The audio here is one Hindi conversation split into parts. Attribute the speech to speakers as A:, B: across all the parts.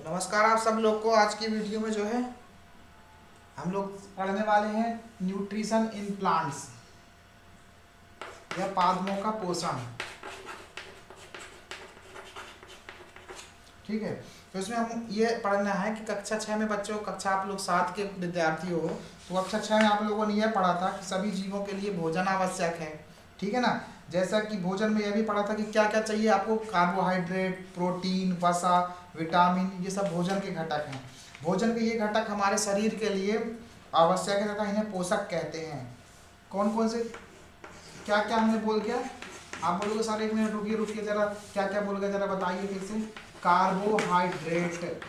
A: तो नमस्कार आप सब लोग को। आज की वीडियो में जो है हम लोग पढ़ने वाले हैं न्यूट्रिशन इन प्लांट्स या पादपों का पोषण। ठीक है, तो इसमें हम ये पढ़ना है कि कक्षा 6 में बच्चों, कक्षा आप लोग 7 के विद्यार्थी हो तो कक्षा 6 में आप लोगों ने यह पढ़ा था कि सभी जीवों के लिए भोजन आवश्यक है। ठीक है ना। जैसा कि भोजन में यह भी पढ़ा था कि क्या क्या चाहिए आपको, कार्बोहाइड्रेट, प्रोटीन, वसा, विटामिन, ये सब भोजन के घटक हैं। भोजन के ये घटक हमारे शरीर के लिए आवश्यक है तथा इन्हें पोषक कहते हैं। कौन कौन से, क्या क्या हमने बोल गया, आप बोलोगे सर 1 मिनट रुकिए रुकिए जरा, क्या क्या बोल गया जरा बताइए फिर से। कार्बोहाइड्रेट,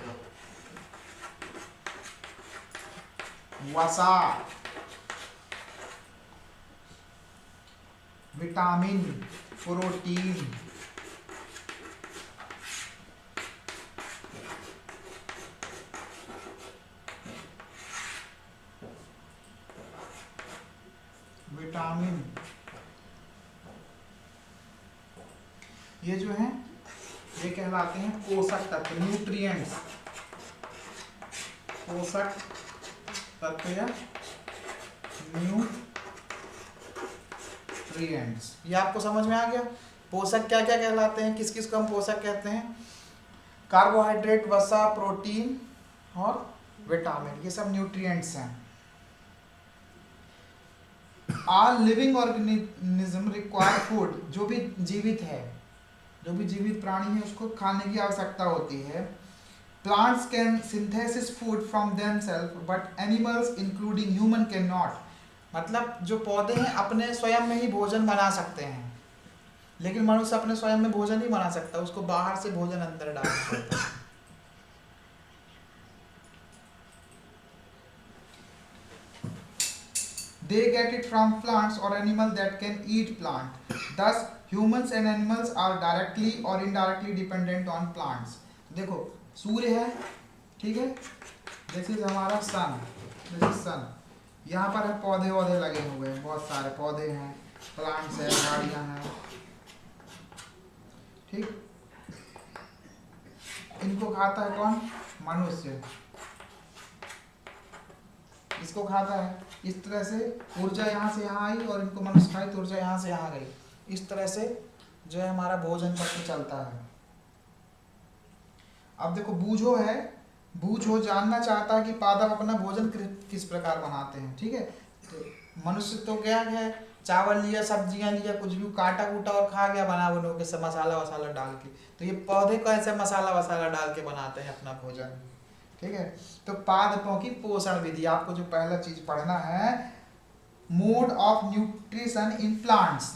A: वसा, विटामिन, प्रोटीन, विटामिन, ये जो है ये कहलाते हैं पोषक तत्व, न्यूट्रिएंट्स, पोषक तत्व या न्यूट्रिएंट्स। ये आपको समझ में आ गया। पोषक क्या क्या कहलाते हैं, किस किस को हम पोषक कहते हैं। कार्बोहाइड्रेट, वसा, प्रोटीन और विटामिन, ये सब न्यूट्रिएंट्स हैं। All living organism require food, जो भी जीवित है, जो भी जीवित प्राणी है उसको खाने की आवश्यकता होती है। Plants can synthesis food from themselves but animals including human can not. मतलब जो पौधे हैं अपने स्वयं में ही भोजन बना सकते हैं, लेकिन मनुष्य अपने स्वयं में भोजन नहीं बना सकता, उसको बाहर से भोजन अंदर डालना पड़ता है। They get it from plants or animal that can eat plant. Thus, humans and animals are directly or indirectly dependent on plants. देखो सूर्य है, ठीक है, दिस इज हमारा सन, दिस इज सन। यहाँ पर है पौधे वौधे लगे हुए हैं, बहुत सारे पौधे हैं, प्लांट्स है, झाड़ियाँ हैं, ठीक। इनको खाता है कौन, मनुष्य, इसको खाता है। इस तरह से ऊर्जा यहाँ से यहाँ आई और इनको मनुष्य खाई तो ऊर्जा यहाँ से यहाँ गई। इस तरह से जो है हमारा भोजन चक्र चलता है। अब देखो बूझो है, बूझो जानना चाहता है कि पादप अपना भोजन किस प्रकार बनाते हैं। ठीक है, तो मनुष्य तो क्या है, चावल लिया, सब्जियां लिया, कुछ भी काटा कूटा और खा गया बना बनो के, सब मसाला वसाला डाल के। तो ये पौधे कैसे मसाला वसाला डाल के बनाते हैं अपना भोजन। ठीक है, तो पादपों की पोषण विधि, आपको जो पहला चीज पढ़ना है, mode of nutrition in plants.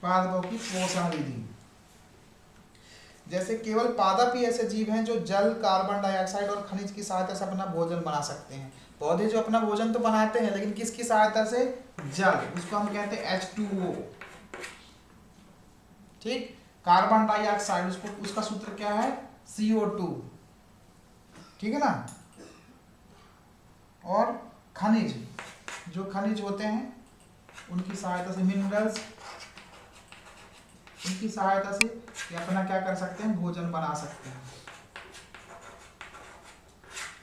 A: पादपों की पोषण विधि। जैसे केवल पादप ही ऐसे जीव हैं जो जल, कार्बन डाइऑक्साइड और खनिज की सहायता से अपना भोजन बना सकते हैं। पौधे जो अपना भोजन तो बनाते हैं लेकिन किसकी सहायता से, जल, उसको हम कहते हैं H2O। ठीक, कार्बन डाइऑक्साइड, उसको उसका सूत्र क्या है, CO2। ठीक है ना। और खनिज, जो खनिज होते हैं उनकी सहायता से, मिनरल्स, उनकी सहायता से ये अपना क्या कर सकते हैं, भोजन बना सकते हैं।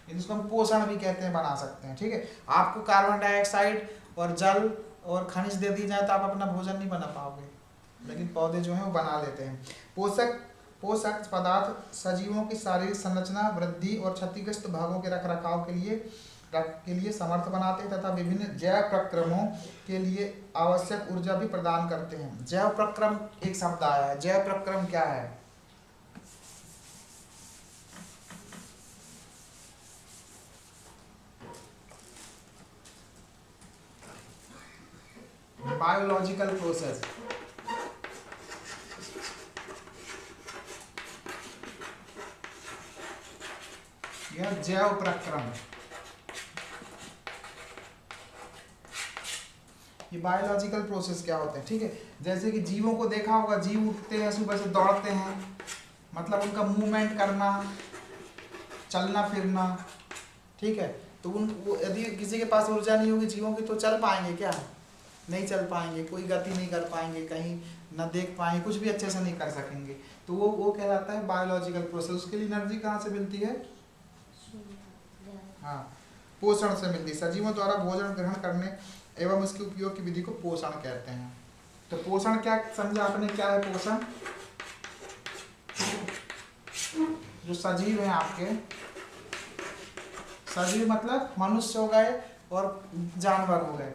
A: जिसको हम पोषण भी कहते हैं, बना सकते हैं। ठीक है, आपको कार्बन डाइऑक्साइड और जल और खनिज दे दी जाए तो आप अपना भोजन नहीं बना पाओगे, लेकिन पौधे जो हैं वो बना लेते हैं। पोषक पदार्थ सजीवों की शारीरिक संरचना, वृद्धि और क्षतिग्रस्त भागों के रखरखाव के लिए समर्थ बनाते हैं तथा विभिन्न जैव प्रक्रमों के लिए आवश्यक ऊर्जा भी प्रदान करते हैं। जैव प्रक्रम एक शब्द आया है, जैव प्रक्रम क्या है, बायोलॉजिकल प्रोसेस। यह जैव प्रक्रम, ये बायोलॉजिकल प्रोसेस क्या होते हैं। ठीक है, जैसे कि जीवों को देखा होगा, जीव उठते हैं सुबह से, दौड़ते हैं, मतलब उनका मूवमेंट करना, चलना फिरना। ठीक है, तो उन यदि किसी के पास ऊर्जा नहीं होगी जीवों की, तो चल पाएंगे क्या? नहीं चल पाएंगे, कोई गति नहीं कर पाएंगे, कहीं न देख पाएंगे, कुछ भी अच्छे से नहीं कर सकेंगे। तो वो कहलाता है बायोलॉजिकल प्रोसेस। उसके लिए एनर्जी कहाँ से मिलती है? हाँ, पोषण से मिलती है। सजीवों द्वारा भोजन ग्रहण करने एवं उसके उपयोग की विधि को पोषण कहते हैं। तो पोषण क्या समझा आपने, क्या है पोषण? जो सजीव हैं आपके, सजीव मतलब मनुष्य हो गए और जानवर हो गए,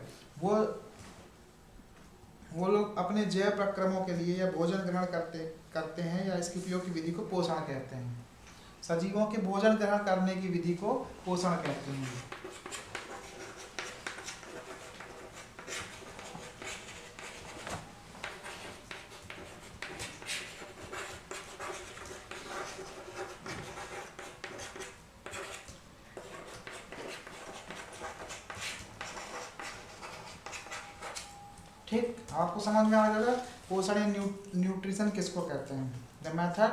A: वो लोग अपने जैव प्रक्रमों के लिए या भोजन ग्रहण करते हैं या इसके उपयोग की विधि को पोषण कहते हैं। सजीवों के भोजन ग्रहण करने की विधि को पोषण कहते हैं। ठीक, आपको समझ में आ जाएगा पोषण या न्यूट्रिशन किसको कहते हैं। The method,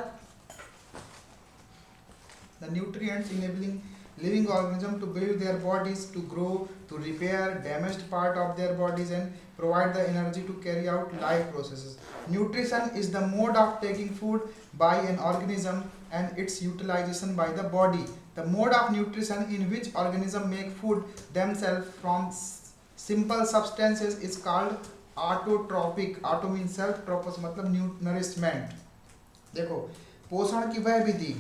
A: the nutrients enabling living organism to build their bodies, to grow, to repair damaged part of their bodies and provide the energy to carry out life processes. Nutrition is the mode of taking food by an organism and its utilization by the body. The mode of nutrition in which organism make food themselves from simple substances is called autotrophic. Auto means self, tropos मतलब nourishment. देखो, पोषण की वह विधि,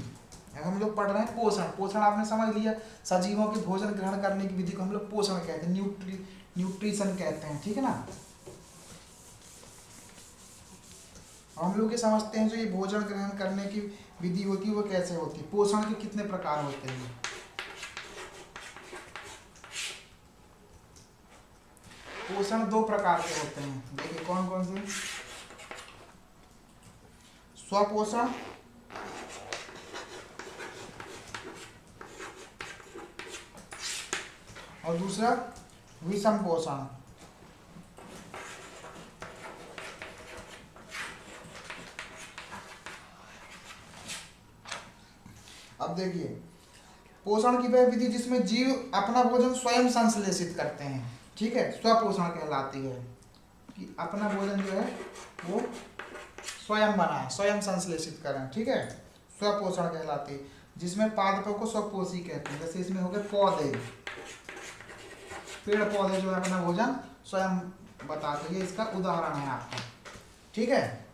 A: हम लोग पढ़ रहे हैं पोषण। पोषण आपने समझ लिया, सजीवों के भोजन ग्रहण करने की विधि को हम लोग पोषण कहते हैं, न्यूट्रिशन कहते हैं, ठीक है ना। हम लोग ये समझते हैं जो ये भोजन ग्रहण करने की विधि होती है वो कैसे होती है। पोषण के कितने प्रकार होते हैं? पोषण दो प्रकार के होते हैं, देखिए कौन कौन से। स्वपोषण और दूसरा विषम पोषण। अब देखिए, पोषण की वह विधि जिसमें जीव अपना भोजन स्वयं संश्लेषित करते हैं, ठीक है, स्वपोषण कहलाती है कि अपना भोजन जो है वो स्वयं बनाए, स्वयं संश्लेषित करें, ठीक है, स्वपोषण कहलाती है। जिसमें पादपों को स्वपोषी कहते हैं। जैसे इसमें हो गए पौधे, पेड़ पौधे जो है अपना भोजन स्वयं बताते हैं, इसका उदाहरण है आपका, ठीक है।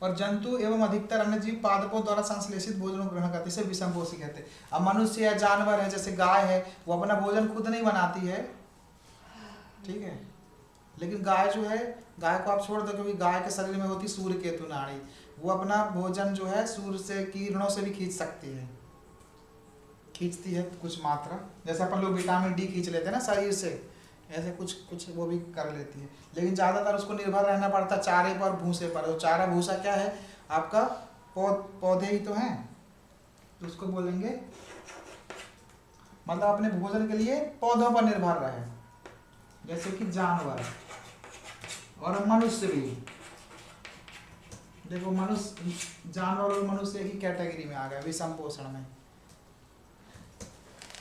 A: और जंतु एवं अधिकतर अन्य जीव पादपों द्वारा संश्लेषित भोजन को ग्रहण करते हैं, इसे विषमपोषी कहते हैं। अब मनुष्य या जानवर है जैसे गाय है, वो अपना भोजन खुद नहीं बनाती है, ठीक है, लेकिन गाय जो है, गाय को आप छोड़ दो क्योंकि गाय के शरीर में होती सूर्य केतु नाड़ी, वो अपना भोजन जो है सूर्य से किरणों से भी खींच सकती है, खींचती है कुछ मात्रा, जैसे अपन लोग विटामिन डी खींच लेते हैं ना शरीर से, ऐसे कुछ कुछ वो भी कर लेती है। लेकिन ज़्यादातर उसको निर्भर रहना पड़ता है चारे पर, भूसे पर। और चारा भूसा क्या है आपका, पौधे ही तो हैं, तो उसको बोलेंगे मतलब अपने भोजन के लिए पौधों पर निर्भर रहे, जैसे कि जानवर और मनुष्य भी। देखो मनुष्य, जानवर और मनुष्य एक ही कैटेगरी में आ गया विषम पोषण में,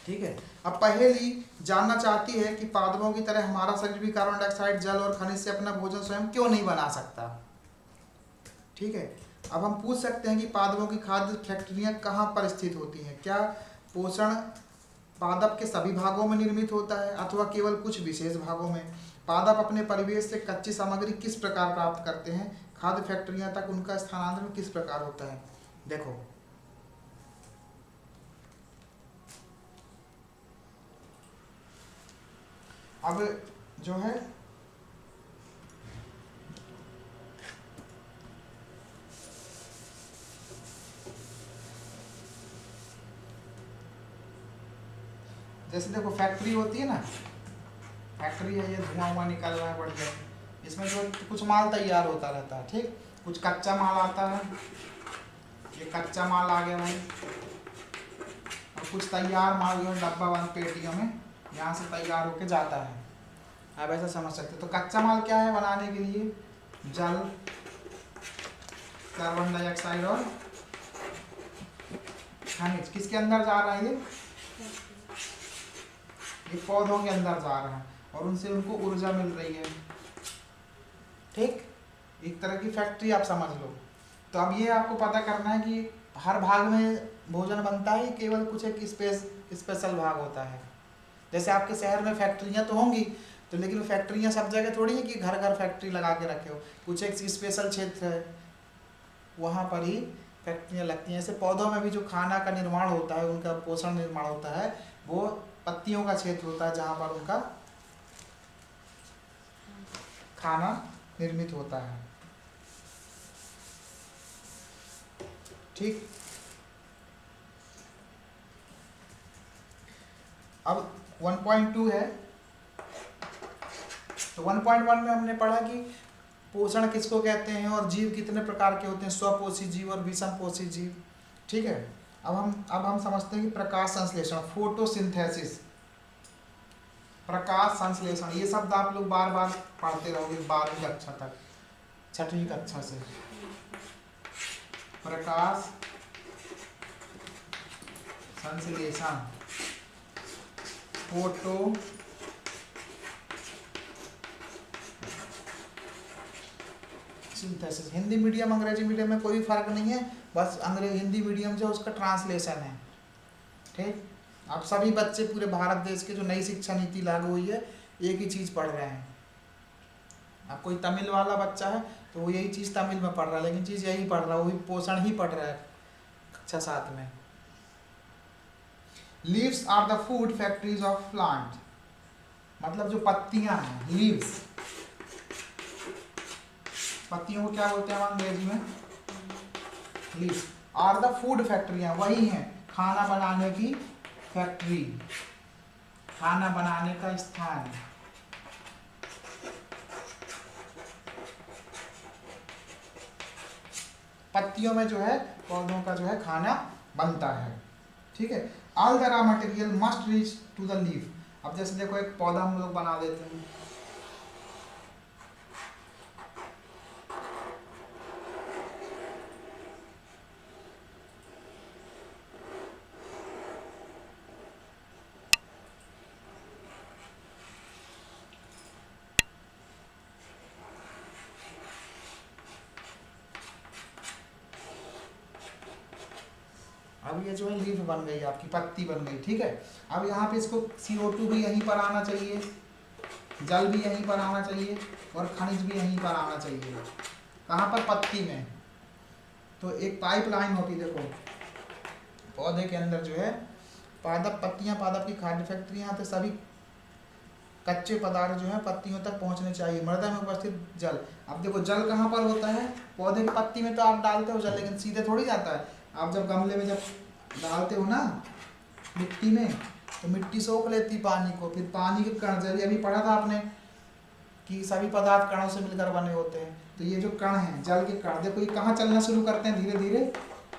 A: ठीक है। अब पहेली जानना चाहती है कि पादपों की तरह हमारा शरीर भी कार्बन डाइऑक्साइड, जल और खनिज से अपना भोजन स्वयं क्यों नहीं बना सकता, ठीक है। अब हम पूछ सकते हैं कि पादपों की खाद्य फैक्ट्रियां कहाँ पर स्थित होती हैं। क्या पोषण पादप के सभी भागों में निर्मित होता है अथवा केवल कुछ विशेष भागों में? पादप अपने परिवेश से कच्ची सामग्री किस प्रकार प्राप्त करते हैं? खाद्य फैक्ट्रियां तक उनका स्थानांतरण किस प्रकार होता है? देखो अब जो है जैसे देखो फैक्ट्री होती है ना, फैक्ट्री है, ये धुआं हुआ निकल रहा है बढ़िया, इसमें जो कुछ माल तैयार होता रहता है, ठीक, कुछ कच्चा माल आता है, ये कच्चा माल आ गया भाई, और कुछ तैयार माल जो है डब्बा बंद पेटियों में यहाँ से तैयार होके जाता है। आप ऐसा समझ सकते हो। तो कच्चा माल क्या है बनाने के लिए? जल, कार्बन डाइऑक्साइड और खनिज। किसके अंदर जा रहा है ये? ये पौधों के अंदर जा रहा है और उनसे उनको ऊर्जा मिल रही है। ठीक, एक तरह की फैक्ट्री आप समझ लो। तो अब ये आपको पता करना है कि हर भाग में भोजन बनता है, केवल कुछ एक स्पेशल भाग होता है। जैसे आपके शहर में फैक्ट्रियाँ तो होंगी, तो लेकिन फैक्ट्रियाँ सब जगह थोड़ी है कि घर घर फैक्ट्री लगा के रखे हो। कुछ एक स्पेशल क्षेत्र है, वहाँ पर ही फैक्ट्रियाँ लगती हैं। ऐसे पौधों में भी जो खाना का निर्माण होता है, उनका पोषण निर्माण होता है, वो पत्तियों का क्षेत्र होता है जहाँ पर उनका खाना निर्मित होता है। ठीक, अब 1.2 है। तो 1.1 में हमने पढ़ा कि पोषण किसको कहते हैं और जीव कितने प्रकार के होते हैं, स्वपोषी जीव और विषमपोषी जीव। ठीक है, अब हम समझते हैं कि प्रकाश संश्लेषण, फोटोसिंथेसिस, प्रकाश संश्लेषण, ये शब्द आप लोग बार बार पढ़ते रहोगे 12वीं कक्षा तक, 6वीं कक्षा से। प्रकाश संश्लेषण, फोटो सिंथेसिस। हिंदी मीडियम अंग्रेजी मीडियम में कोई फर्क नहीं है, बस हिंदी मीडियम जो उसका ट्रांसलेशन है। ठीक, आप सभी बच्चे पूरे भारत देश के जो नई शिक्षा नीति लागू हुई है, एक ही चीज़ पढ़ रहे हैं। अब कोई तमिल वाला बच्चा है तो वो यही चीज़ तमिल में पढ़ रहा है, लेकिन चीज़ यही पढ़ रहा है, वही पोषण ही पढ़ रहा है कक्षा 7 में। Leaves are the food factories of plant, मतलब जो पत्तियां हैं, लीव्स, पत्तियों को क्या बोलते हैं हम अंग्रेजी में, लीव्स आर द फूड फैक्ट्रियां, वही हैं खाना बनाने की फैक्ट्री, खाना बनाने का स्थान। पत्तियों में जो है पौधों का जो है खाना बनता है। ठीक है, all the raw material must reach to the leaf. अब जैसे देखो एक पौधा हम लोग बना देते हैं, अब ये जो है लीफ बन गई, आपकी पत्ती बन गई। ठीक है, अब यहाँ पे इसको CO2 भी यहीं पर आना चाहिए, जल भी यहीं पर आना चाहिए और खनिज भी यहीं पर आना चाहिए। कहाँ पर, पत्ती में। तो एक पाइपलाइन होती है, देखो पौधे के अंदर जो है पादप, पत्तियां पादप की खाद्य फैक्ट्रियां, तो सभी कच्चे पदार्थ जो है पत्तियों तक पहुंचने चाहिए। मृदा में उपस्थित जल, अब देखो जल कहाँ पर होता है, पौधे की पत्ती में तो आप डालते हो जल, लेकिन सीधे थोड़ी जाता है। आप जब गमले में जब डालते हो ना मिट्टी में, तो मिट्टी सोख लेती पानी को, फिर पानी के कण, जैसे अभी पढ़ा था आपने कि सभी पदार्थ कणों से मिलकर बने होते हैं। तो ये जो कण हैं, जल के कण, देखो ये कहाँ चलना शुरू करते हैं, धीरे धीरे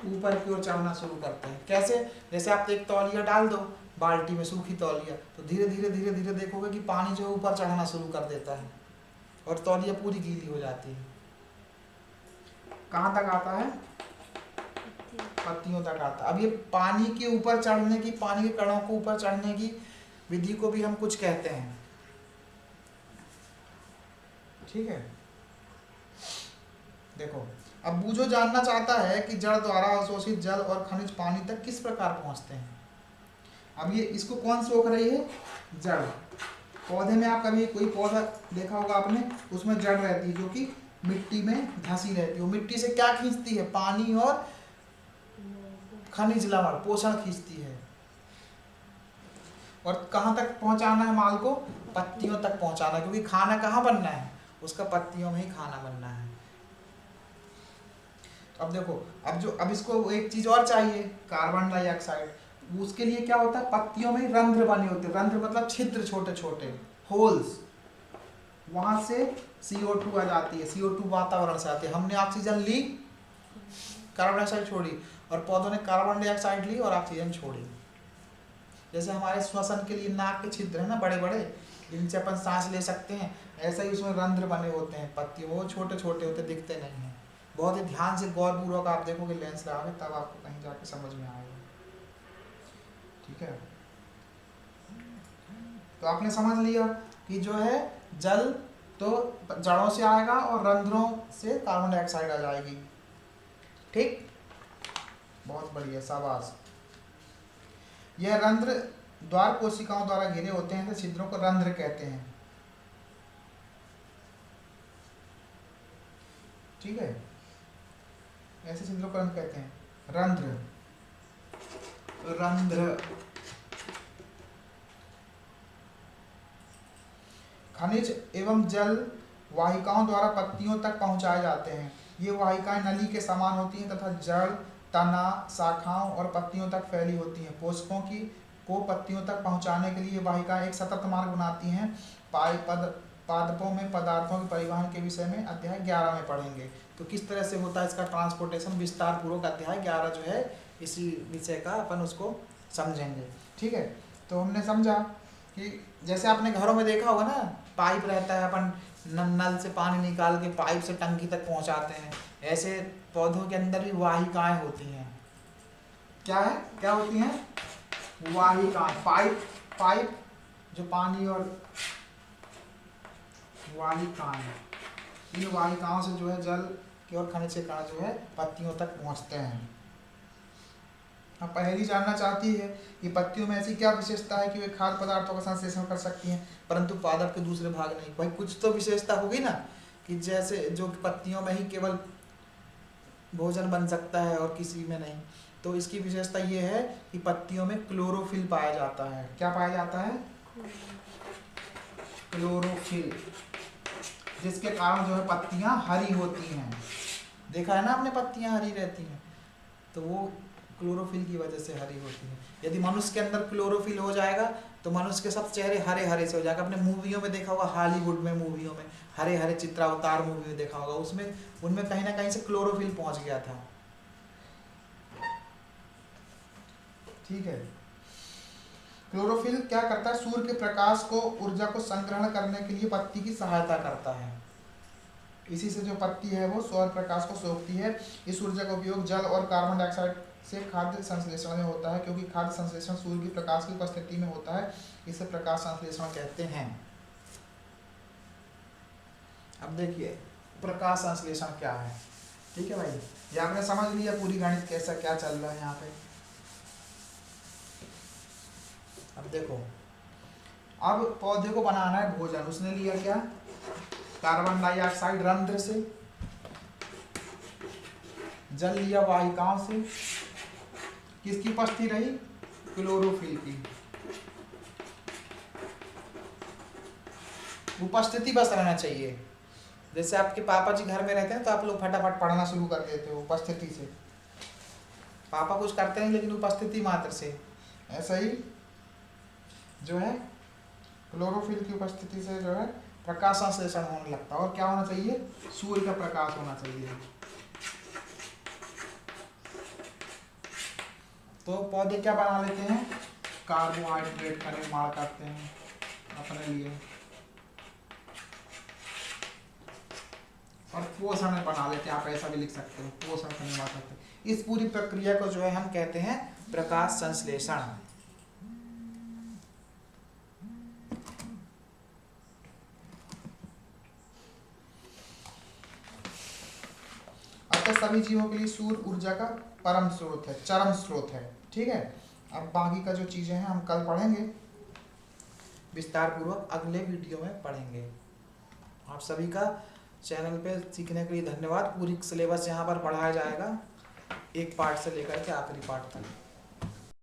A: ऊपर की ओर चढ़ना शुरू करते हैं। कैसे, जैसे आप एक तौलिया डाल दो बाल्टी में, सूखी तौलिया, तो धीरे धीरे धीरे धीरे देखोगे कि पानी जो है ऊपर चढ़ना शुरू कर देता है और तौलिया पूरी गीली हो जाती है। कहाँ तक आता है, पत्तियों तक आता है। अब ये पानी के ऊपर चढ़ने की, पानी के कणों को ऊपर चढ़ने की विधि को भी हम कुछ कहते हैं। ठीक है, देखो अब बूझो जानना चाहता है कि जड़ द्वारा अवशोषित जल और खनिज पानी तक किस प्रकार पहुंचते हैं। अब ये इसको कौन सोख रही है, जड़। पौधे में आप कभी कोई पौधा देखा होगा आपने, उसमें जड़ रहती है जो कि मिट्टी में धंसी रहती है। वो मिट्टी से क्या खींचती है, पानी और खनिज लवण, पोषण खींचती है। और कहाँ तक पहुंचाना है माल को, पत्तियों तक पहुंचाना, क्योंकि खाना कहाँ बनना है, उसका पत्तियों में ही खाना बनना है। अब देखो, अब इसको एक चीज और चाहिए, कार्बन डाइऑक्साइड। उसके लिए क्या होता है, पत्तियों में रंध्र बने होते हैं, रंध्र मतलब छिद्र, छोटे छोटे होल्स, वहां से CO2 आ जाती है, CO2 वातावरण से आती है। हमने ऑक्सीजन ली, कार्बन डाइऑक्साइड छोड़ी, और पौधों ने कार्बन डाइऑक्साइड ली और ऑक्सीजन छोड़ी। जैसे हमारे श्वसन के लिए नाक के छिद्र है ना बड़े बड़े, जिनसे अपन सांस ले सकते हैं, ऐसा ही उसमें रंध्र बने होते हैं पत्ती, वो छोटे छोटे होते, दिखते नहीं हैं। बहुत ही ध्यान से गौरपूर्वक आप देखोगे, लेंस लगाओगे, तब आपको कहीं जाके समझ में आएगा। ठीक है, तो आपने समझ लिया कि जो है जल तो जड़ों से आएगा और रंध्रों से कार्बन डाइऑक्साइड आ जाएगी। ठीक, बहुत बढ़िया, शाबाश। यह रंध्र द्वार कोशिकाओं द्वारा घिरे होते हैं, तो छिद्रों को रंध्र कहते हैं। ठीक है, ऐसे छिद्रों को रंध्र कहते हैं, रंध्र, रंध्र। खनिज एवं जल वाहिकाओं द्वारा पत्तियों तक पहुंचाए जाते हैं। ये वाहिकाएं नली के समान होती हैं तथा जड़, तना, शाखाओं और पत्तियों तक फैली होती हैं। पोषकों को पत्तियों तक पहुंचाने के लिए वाहिकाएं एक सतत मार्ग बनाती हैं। पादपों में पदार्थों के परिवहन के विषय में अध्याय 11 में पढ़ेंगे। तो किस तरह से होता है इसका ट्रांसपोर्टेशन, विस्तार पूर्वक अध्याय 11 जो है इसी विषय का अपन उसको समझेंगे। ठीक है, तो हमने समझा कि जैसे आपने घरों में देखा होगा ना, पाइप रहता है, अपन नल से पानी निकाल के पाइप से टंकी तक पहुंचाते हैं। ऐसे पौधों के अंदर भी वाहिकाएं होती हैं। क्या है, क्या होती हैं? वाहिकाएं। पाइप जो पानी और वाहिकाएं, इन वाहिकाओं से जो है जल के और खनिज के कण जो है पत्तियों तक पहुंचते हैं। अब पहेली जानना चाहती है कि पत्तियों में ऐसी क्या विशेषता है कि वे खाद्य पदार्थों का संश्लेषण कर सकती हैं परंतु पादप के दूसरे भाग नहीं। भाई कुछ तो विशेषता होगी ना, कि जैसे जो पत्तियों में ही केवल भोजन बन सकता है और किसी में नहीं। तो इसकी विशेषता ये है कि पत्तियों में क्लोरोफिल पाया जाता है। क्या पाया जाता है? क्लोरोफिल, जिसके कारण जो है पत्तियां हरी होती हैं। देखा है ना आपने, पत्तियां हरी रहती हैं, तो वो क्लोरोफिल की वजह से हरी होती है। यदि मनुष्य के अंदर क्लोरोफिल हो जाएगा तो मनुष्य के सब चेहरे हरे हरे से हो जाएगा। आपने मूवियों में देखा होगा, हॉलीवुड में मूवियों में हरे हरे चित्रावतार मूवी में देखा होगा, उसमें उनमें कहीं ना कहीं से क्लोरोफिल पहुंच गया था। ठीक है, क्लोरोफिल क्या करता है? सूर्य के प्रकाश को, ऊर्जा को संग्रहण करने के लिए पत्ती की सहायता करता है। इसी से जो पत्ती है वो सौर प्रकाश को सोखती है। इस ऊर्जा का उपयोग जल और कार्बन डाइऑक्साइड से खाद्य संश्लेषण में होता है। क्योंकि खाद्य संश्लेषण सूर्य की प्रकाश की उपस्थिति में होता है, इसे प्रकाश संश्लेषण कहते हैं। अब देखिए प्रकाश संश्लेषण क्या है। ठीक है भाई, ये आपने समझ लिया पूरी गणित कैसा क्या चल रहा है यहाँ पे। अब देखो, अब पौधे को बनाना है भोजन। उसने लिया क्या? कार्बन डाइऑक्साइड रंध्र से, जल लिया वाहिकाओं से, किसकी उपस्थिति रही? क्लोरोफिल की उपस्थिति बस रहना चाहिए। जैसे आपके पापा जी घर में रहते हैं तो आप लोग फटाफट पढ़ना शुरू कर देते हो उपस्थिति से। पापा कुछ करते नहीं लेकिन उपस्थिति मात्र से। ऐसा ही जो है क्लोरोफिल की उपस्थिति से जो है प्रकाश संश्लेषण होने लगता है। और क्या होना चाहिए? सूर्य का प्रकाश होना चाहिए। तो पौधे क्या बना लेते हैं? कार्बोहाइड्रेट का निर्माण करते हैं अपने लिए और पोषण बना लेते हैं। आप ऐसा भी लिख सकते हो, पोषण का निर्माण करते हैं। इस पूरी प्रक्रिया को जो है हम कहते हैं प्रकाश संश्लेषण। अतः सभी जीवों के लिए सूर्य ऊर्जा का परम स्रोत है, चरम स्रोत है। ठीक है, अब बाकी का जो चीजें हैं हम कल पढ़ेंगे विस्तार पूर्वक, अगले वीडियो में पढ़ेंगे। आप सभी का चैनल पे सीखने के लिए धन्यवाद। पूरी सिलेबस यहाँ पर पढ़ाया जाएगा, एक पार्ट से लेकर के आखिरी पार्ट तक।